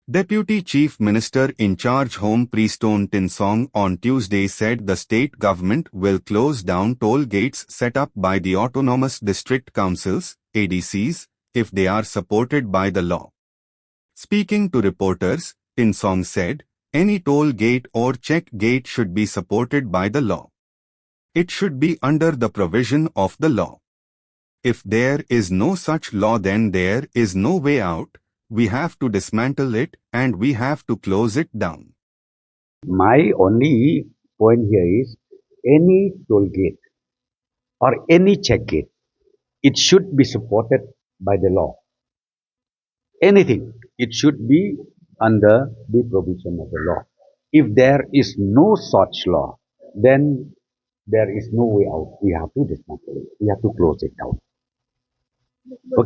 Deputy Chief Minister in charge Home Prestone Tynsong on Tuesday said the state government will close down toll gates set up by the Autonomous District Councils, ADCs, if they are supported by the law. Speaking to reporters, Tynsong said, any toll gate or check gate should be supported by the law. It should be under the provision of the law. If there is no such law, then there is no way out. We have to dismantle it and we have to close it down. My only point here is any toll gate or any check gate, it should be supported by the law. Anything, it should be under the provision of the law. If there is no such law, then there is no way out. We have to dismantle it. We have to close it down. Okay.